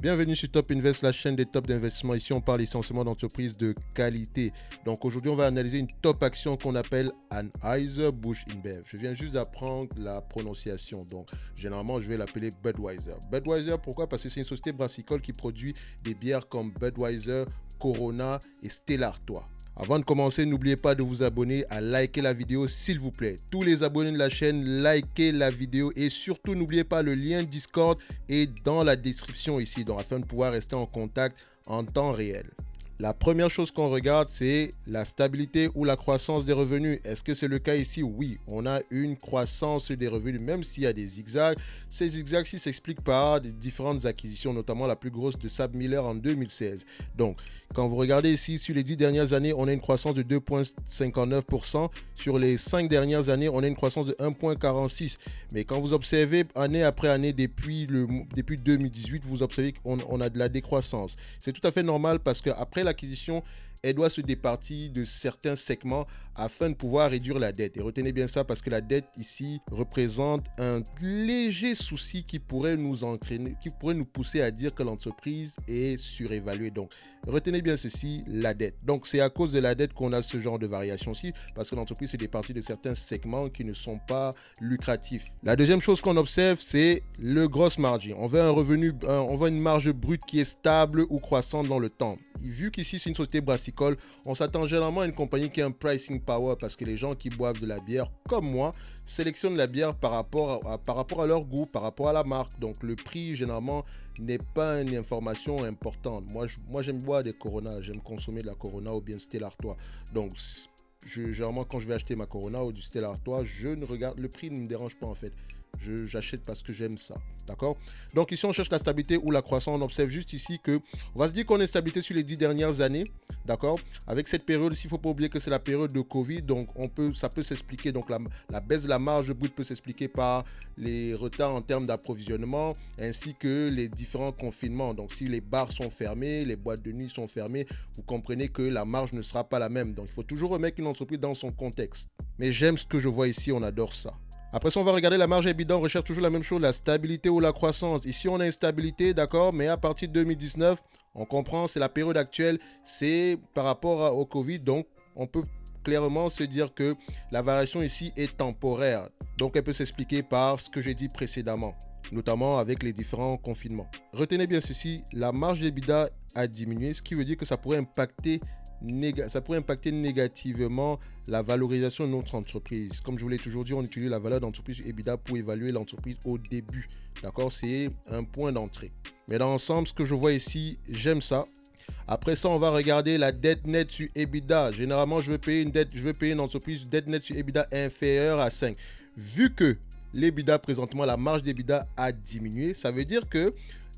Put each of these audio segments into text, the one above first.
Bienvenue sur Top Invest, la chaîne des tops d'investissement. Ici, on parle essentiellement d'entreprises de qualité. Donc aujourd'hui, on va analyser une top action qu'on appelle Anheuser-Busch InBev. Je viens juste d'apprendre la prononciation. Donc généralement, je vais l'appeler Budweiser. Budweiser, pourquoi? Parce que c'est une société brassicole qui produit des bières comme Budweiser, Corona et Stella Artois. Avant de commencer, n'oubliez pas de vous abonner, à liker la vidéo s'il vous plaît. Tous les abonnés de la chaîne, likez la vidéo et surtout n'oubliez pas le lien Discord est dans la description ici, donc afin de pouvoir rester en contact en temps réel. La première chose qu'on regarde, c'est la stabilité ou la croissance des revenus. Est-ce que c'est le cas ici? Oui, on a une croissance des revenus, même s'il y a des zigzags. Ces zigzags-ci s'expliquent par des différentes acquisitions, notamment la plus grosse de SABMiller en 2016. Donc, quand vous regardez ici, sur les 10 dernières années, on a une croissance de 2,59%. Sur les 5 dernières années, on a une croissance de 1,46%. Mais quand vous observez année après année, depuis 2018, vous observez qu'on a de la décroissance. C'est tout à fait normal parce qu'après l'acquisition, elle doit se départir de certains segments afin de pouvoir réduire la dette. Et retenez bien ça parce que la dette ici représente un léger souci qui pourrait nous entraîner, qui pourrait nous pousser à dire que l'entreprise est surévaluée. Donc, retenez bien ceci, la dette. Donc, c'est à cause de la dette qu'on a ce genre de variation-ci parce que l'entreprise se départit de certains segments qui ne sont pas lucratifs. La deuxième chose qu'on observe, c'est le gross margin. On veut un revenu, on veut une marge brute qui est stable ou croissante dans le temps. Vu qu'ici, c'est une société brassicole, on s'attend généralement à une compagnie qui a un pricing power parce que les gens qui boivent de la bière, comme moi, sélectionnent la bière par rapport à leur goût, par rapport à la marque. Donc, le prix, généralement, n'est pas une information importante. Moi j'aime boire des Corona, j'aime consommer de la Corona ou bien Stella Artois. Donc, généralement, quand je vais acheter ma Corona ou du Stella Artois, je ne regarde, le prix ne me dérange pas en fait. J'achète parce que j'aime ça. D'accord? Donc ici, on cherche la stabilité ou la croissance. On observe juste ici que on va se dire qu'on est stabilité sur les 10 dernières années. D'accord? Avec cette période, il ne faut pas oublier que c'est la période de Covid. Donc ça peut s'expliquer. Donc la baisse de la marge brute peut s'expliquer par les retards en termes d'approvisionnement ainsi que les différents confinements. Donc si les bars sont fermés, les boîtes de nuit sont fermées, vous comprenez que la marge ne sera pas la même. Donc il faut toujours remettre une entreprise dans son contexte. Mais j'aime ce que je vois ici. On adore ça. Après ça, on va regarder la marge EBITDA, on recherche toujours la même chose, la stabilité ou la croissance. Ici, on a une stabilité, d'accord, mais à partir de 2019, on comprend, c'est la période actuelle, c'est par rapport au Covid, donc on peut clairement se dire que la variation ici est temporaire. Donc, elle peut s'expliquer par ce que j'ai dit précédemment, notamment avec les différents confinements. Retenez bien ceci, la marge d'EBITDA a diminué, ce qui veut dire que ça pourrait impacter négativement la valorisation de notre entreprise. Comme je vous l'ai toujours dit, on utilise la valeur d'entreprise EBITDA pour évaluer l'entreprise au début. D'accord? C'est un point d'entrée. Mais dans l'ensemble, ce que je vois ici, j'aime ça. Après ça, on va regarder la dette nette sur EBITDA. Généralement, je veux payer une entreprise dette nette sur EBITDA inférieure à 5. Vu que l'EBITDA présentement, la marge d'EBITDA a diminué, ça veut dire que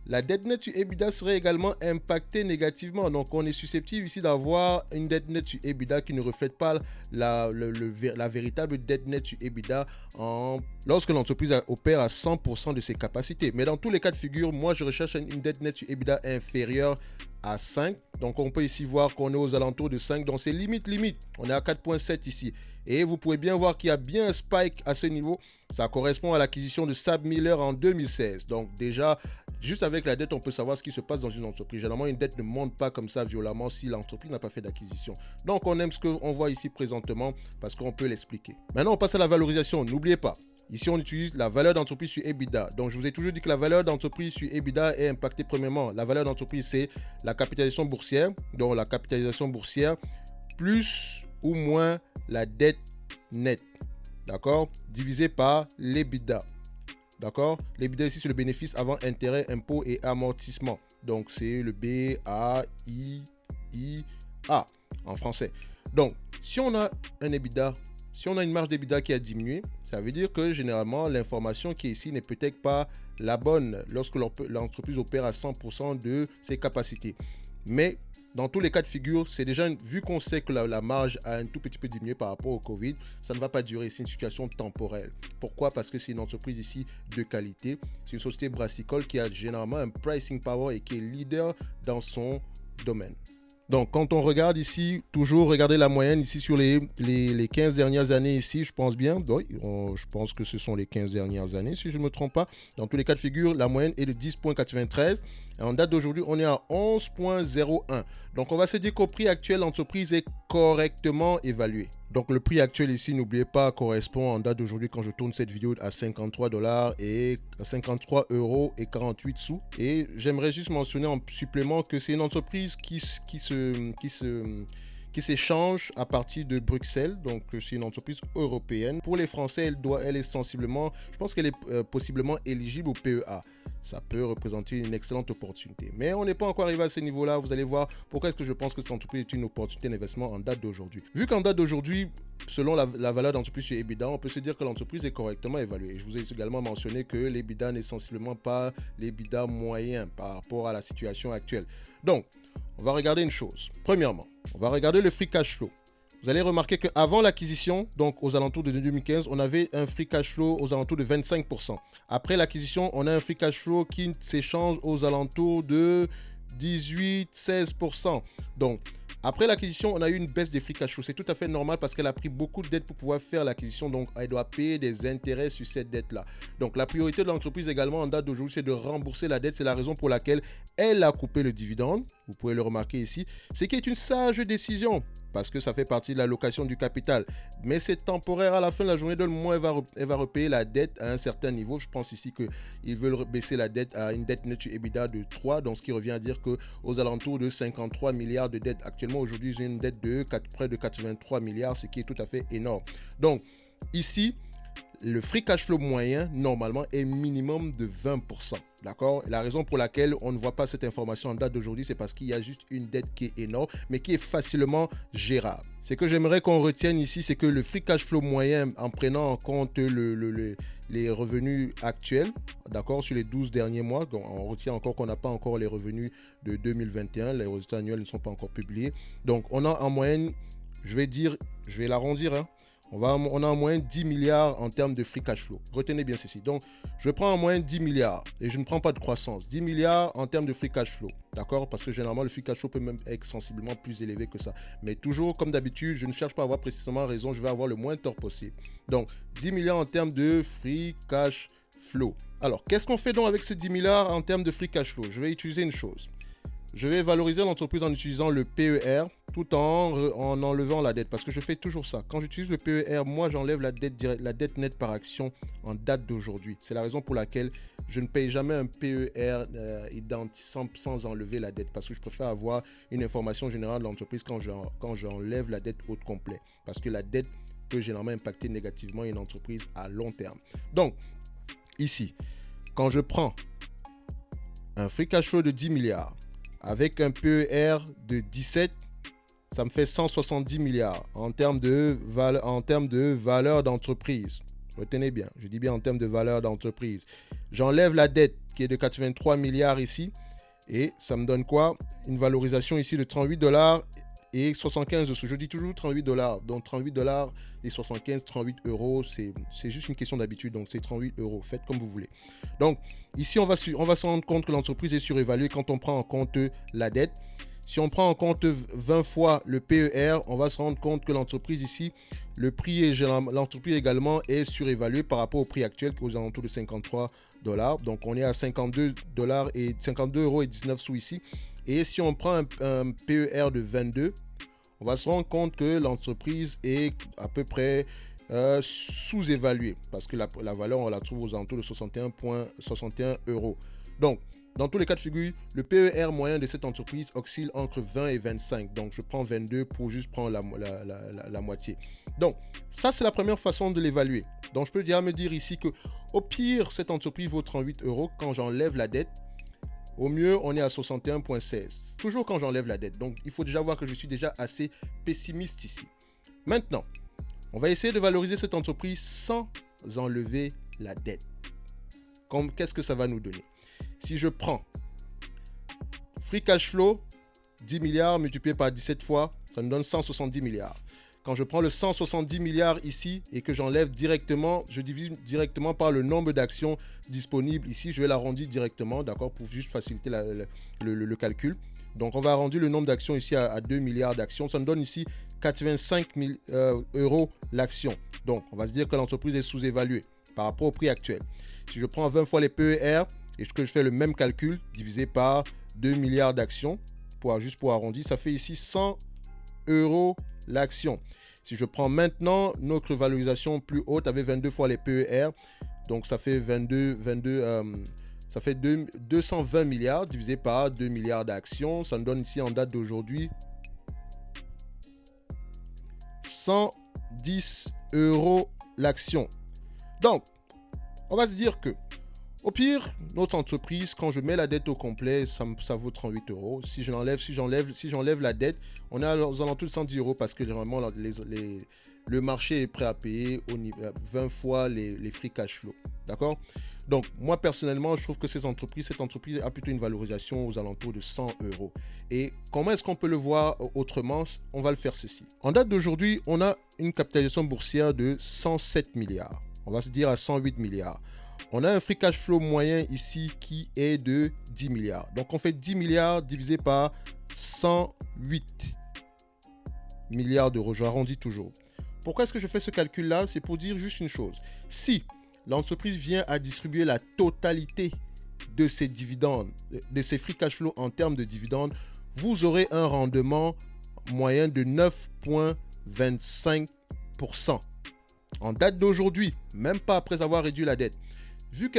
la dette nette sur EBITDA serait également impactée négativement. Donc, on est susceptible ici d'avoir une dette nette sur EBITDA qui ne reflète pas la véritable dette nette sur EBITDA lorsque l'entreprise opère à 100% de ses capacités. Mais dans tous les cas de figure, moi, je recherche une dette nette sur EBITDA inférieure à 5. Donc, on peut ici voir qu'on est aux alentours de 5. Donc, c'est limite. On est à 4,7 ici. Et vous pouvez bien voir qu'il y a bien un spike à ce niveau. Ça correspond à l'acquisition de SABMiller en 2016. Donc, déjà, juste avec la dette, on peut savoir ce qui se passe dans une entreprise. Généralement, une dette ne monte pas comme ça violemment si l'entreprise n'a pas fait d'acquisition. Donc, on aime ce qu'on voit ici présentement parce qu'on peut l'expliquer. Maintenant, on passe à la valorisation. N'oubliez pas, ici, on utilise la valeur d'entreprise sur EBITDA. Donc, je vous ai toujours dit que la valeur d'entreprise sur EBITDA est impactée premièrement. La valeur d'entreprise, c'est la capitalisation boursière. Donc, la capitalisation boursière plus ou moins la dette nette. D'accord? Divisé par l'EBITDA. D'accord? L'EBITDA ici, c'est le bénéfice avant intérêt, impôts et amortissement. Donc, c'est le BAIIA en français. Donc, si on a un EBITDA, si on a une marge d'EBITDA qui a diminué, ça veut dire que généralement, l'information qui est ici n'est peut-être pas la bonne lorsque l'entreprise opère à 100% de ses capacités. Mais dans tous les cas de figure, c'est déjà, vu qu'on sait que la marge a un tout petit peu diminué par rapport au Covid, ça ne va pas durer, c'est une situation temporelle. Pourquoi? Parce que c'est une entreprise ici de qualité, c'est une société brassicole qui a généralement un pricing power et qui est leader dans son domaine. Donc, quand on regarde ici, toujours regarder la moyenne ici sur les 15 dernières années ici, je pense bien. Oui, je pense que ce sont les 15 dernières années, si je ne me trompe pas. Dans tous les cas de figure, la moyenne est de 10,93. En date d'aujourd'hui, on est à 11,01. Donc, on va se dire qu'au prix actuel, l'entreprise est correctement évaluée. Donc, le prix actuel ici, n'oubliez pas, correspond en date d'aujourd'hui, quand je tourne cette vidéo, à 53 dollars et 53 euros et 48 sous. Et j'aimerais juste mentionner en supplément que c'est une entreprise qui s'échange à partir de Bruxelles, donc c'est une entreprise européenne. Pour les Français, elle est sensiblement, je pense qu'elle est possiblement éligible au PEA. Ça peut représenter une excellente opportunité. Mais on n'est pas encore arrivé à ce niveau-là. Vous allez voir pourquoi est-ce que je pense que cette entreprise est une opportunité d'investissement en date d'aujourd'hui. Vu qu'en date d'aujourd'hui, selon la valeur d'entreprise sur EBITDA, on peut se dire que l'entreprise est correctement évaluée. Et je vous ai également mentionné que l'EBITDA n'est sensiblement pas l'EBITDA moyen par rapport à la situation actuelle. Donc, on va regarder une chose. Premièrement, on va regarder le free cash flow. Vous allez remarquer qu'avant l'acquisition, donc aux alentours de 2015, on avait un free cash flow aux alentours de 25%. Après l'acquisition, on a un free cash flow qui s'échange aux alentours de 18-16%. Donc, après l'acquisition, on a eu une baisse des free cash flow. C'est tout à fait normal parce qu'elle a pris beaucoup de dettes pour pouvoir faire l'acquisition. Donc, elle doit payer des intérêts sur cette dette-là. Donc, la priorité de l'entreprise également en date d'aujourd'hui, c'est de rembourser la dette. C'est la raison pour laquelle elle a coupé le dividende. Vous pouvez le remarquer ici. Ce qui est une sage décision parce que ça fait partie de l'allocation du capital. Mais c'est temporaire. À la fin de la journée, elle va repayer la dette à un certain niveau. Je pense ici qu'ils veulent baisser la dette à une dette nette EBITDA de 3. Donc, ce qui revient à dire qu'aux alentours de 53 milliards de dettes actuellement, aujourd'hui, j'ai une dette de près de 83 milliards, ce qui est tout à fait énorme. Donc, ici, le free cash flow moyen, normalement, est minimum de 20%. D'accord? La raison pour laquelle on ne voit pas cette information en date d'aujourd'hui, c'est parce qu'il y a juste une dette qui est énorme, mais qui est facilement gérable. Ce que j'aimerais qu'on retienne ici, c'est que le free cash flow moyen, en prenant en compte les revenus actuels, d'accord, sur les 12 derniers mois, on retient encore qu'on n'a pas encore les revenus de 2021, les résultats annuels ne sont pas encore publiés. Donc, on a en moyenne, je vais l'arrondir, hein, on a en moyenne 10 milliards en termes de free cash flow. Retenez bien ceci. Donc, je prends en moyenne 10 milliards et je ne prends pas de croissance. 10 milliards en termes de free cash flow. D'accord? Parce que généralement, le free cash flow peut même être sensiblement plus élevé que ça. Mais toujours, comme d'habitude, je ne cherche pas à avoir précisément raison. Je vais avoir le moins tort possible. Donc, 10 milliards en termes de free cash flow. Alors, qu'est-ce qu'on fait donc avec ces 10 milliards en termes de free cash flow? Je vais utiliser une chose. Je vais valoriser l'entreprise en utilisant le PER tout en enlevant la dette parce que je fais toujours ça. Quand j'utilise le PER, moi j'enlève la dette nette par action en date d'aujourd'hui. C'est la raison pour laquelle je ne paye jamais un PER sans enlever la dette parce que je préfère avoir une information générale de l'entreprise quand j'enlève la dette au complet parce que la dette peut généralement impacter négativement une entreprise à long terme. Donc, ici, quand je prends un free cash flow de 10 milliards, avec un PER de 17, ça me fait 170 milliards en termes de valeur d'entreprise. Retenez bien, je dis bien en termes de valeur d'entreprise. J'enlève la dette qui est de 83 milliards ici et ça me donne quoi? Une valorisation ici de 38 dollars et 75 dessous. Je dis toujours 38 dollars. Donc 38 dollars et 75, 38 euros, c'est juste une question d'habitude. Donc c'est 38 euros. Faites comme vous voulez. Donc ici, on va se rendre compte que l'entreprise est surévaluée quand on prend en compte la dette. Si on prend en compte 20 fois le PER, on va se rendre compte que l'entreprise ici, l'entreprise également est surévaluée par rapport au prix actuel qui est aux alentours de 53 dollars. Donc on est à 52 dollars et 52 euros et 19 sous ici. Et si on prend un PER de 22, on va se rendre compte que l'entreprise est à peu près sous-évaluée parce que la valeur, on la trouve aux alentours de 61,61 euros. Donc, dans tous les cas de figure, le PER moyen de cette entreprise oscille entre 20 et 25. Donc, je prends 22 pour juste prendre la moitié. Donc, ça, c'est la première façon de l'évaluer. Donc, je peux déjà me dire ici que au pire, cette entreprise vaut 38 euros quand j'enlève la dette. Au mieux, on est à 61,16. Toujours quand j'enlève la dette. Donc, il faut déjà voir que je suis déjà assez pessimiste ici. Maintenant, on va essayer de valoriser cette entreprise sans enlever la dette. Qu'est-ce que ça va nous donner? Si je prends free cash flow, 10 milliards multiplié par 17 fois, ça nous donne 170 milliards. quand je prends le 170 milliards ici et que j'enlève directement, je divise directement par le nombre d'actions disponibles ici, je vais l'arrondir directement, d'accord, pour juste faciliter le calcul. Donc, on va arrondir le nombre d'actions ici à 2 milliards d'actions. Ça nous donne ici 85 000 euros l'action. Donc, on va se dire que l'entreprise est sous-évaluée par rapport au prix actuel. Si je prends 20 fois les PER et que je fais le même calcul divisé par 2 milliards d'actions, juste pour arrondir, ça fait ici 100 euros l'action. Si je prends maintenant notre valorisation plus haute avec 22 fois les PER, donc ça fait 220 milliards divisé par 2 milliards d'actions. Ça nous donne ici en date d'aujourd'hui 110 euros l'action. Donc, on va se dire que au pire, notre entreprise, quand je mets la dette au complet, ça vaut 38 euros. Si j'enlève la dette, on est aux alentours de 110 euros parce que généralement, le marché est prêt à payer 20 fois les free cash flow. D'accord? Donc, moi, personnellement, je trouve que cette entreprise a plutôt une valorisation aux alentours de 100 euros. Et comment est-ce qu'on peut le voir autrement? On va le faire ceci. En date d'aujourd'hui, on a une capitalisation boursière de 107 milliards. On va se dire à 108 milliards. On a un free cash flow moyen ici qui est de 10 milliards. Donc, on fait 10 milliards divisé par 108 milliards d'euros. Je arrondis toujours. Pourquoi est-ce que je fais ce calcul-là? C'est pour dire juste une chose. Si l'entreprise vient à distribuer la totalité de ses dividendes, de ses free cash flow en termes de dividendes, vous aurez un rendement moyen de 9,25%. En date d'aujourd'hui, même pas après avoir réduit la dette. Vu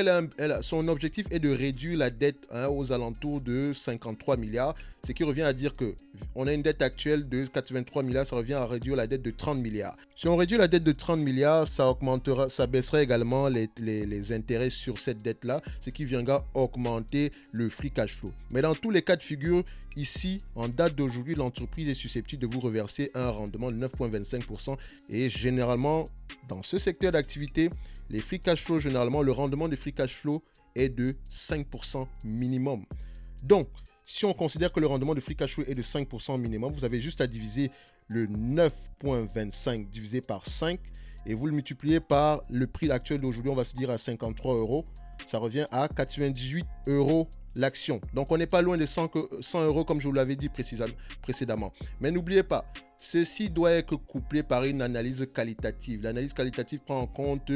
son objectif est de réduire la dette aux alentours de 53 milliards, ce qui revient à dire qu'on a une dette actuelle de 83 milliards, ça revient à réduire la dette de 30 milliards. Si on réduit la dette de 30 milliards, ça baisserait également les intérêts sur cette dette-là, ce qui viendra augmenter le free cash flow. Mais dans tous les cas de figure, ici, en date d'aujourd'hui, l'entreprise est susceptible de vous reverser un rendement de 9,25% et généralement, dans ce secteur d'activité, les free cash flow, généralement, le rendement de free cash flow est de 5% minimum. Donc, si on considère que le rendement de free cash flow est de 5% minimum, vous avez juste à diviser le 9,25 divisé par 5 et vous le multipliez par le prix actuel d'aujourd'hui, on va se dire à 53 euros. Ça revient à 98 euros l'action. Donc, on n'est pas loin de 100 euros comme je vous l'avais dit précédemment. Mais n'oubliez pas, ceci doit être couplé par une analyse qualitative. L'analyse qualitative prend en compte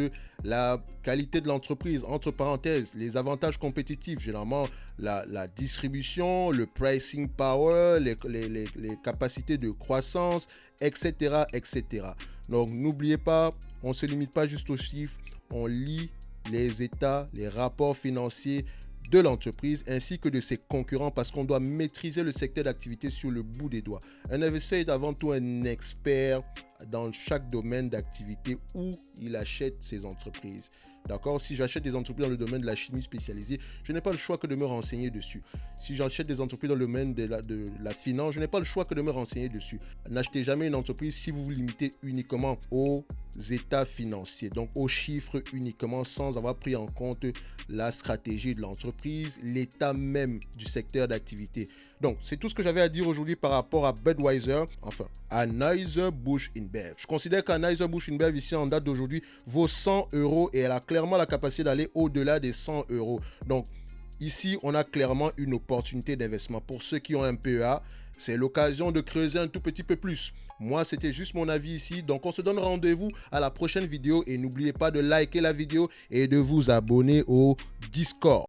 la qualité de l'entreprise, entre parenthèses, les avantages compétitifs, généralement la distribution, le pricing power, les capacités de croissance, etc., etc. Donc, n'oubliez pas, on ne se limite pas juste aux chiffres, on lit les états, les rapports financiers de l'entreprise ainsi que de ses concurrents parce qu'on doit maîtriser le secteur d'activité sur le bout des doigts. Un investisseur est avant tout un expert dans chaque domaine d'activité où il achète ses entreprises. D'accord? Si j'achète des entreprises dans le domaine de la chimie spécialisée, je n'ai pas le choix que de me renseigner dessus. Si j'achète des entreprises dans le domaine de la finance, je n'ai pas le choix que de me renseigner dessus. N'achetez jamais une entreprise si vous vous limitez uniquement aux états financiers, donc aux chiffres uniquement sans avoir pris en compte la stratégie de l'entreprise, l'état même du secteur d'activité. Donc, c'est tout ce que j'avais à dire aujourd'hui par rapport à Budweiser, enfin, à Anheuser-Busch InBev. Je considère qu'Anheuser-Busch InBev, ici, en date d'aujourd'hui, vaut 100 euros et elle a clairement la capacité d'aller au-delà des 100 euros. Donc, ici, on a clairement une opportunité d'investissement. Pour ceux qui ont un PEA, c'est l'occasion de creuser un tout petit peu plus. Moi, c'était juste mon avis ici. Donc, on se donne rendez-vous à la prochaine vidéo et n'oubliez pas de liker la vidéo et de vous abonner au Discord.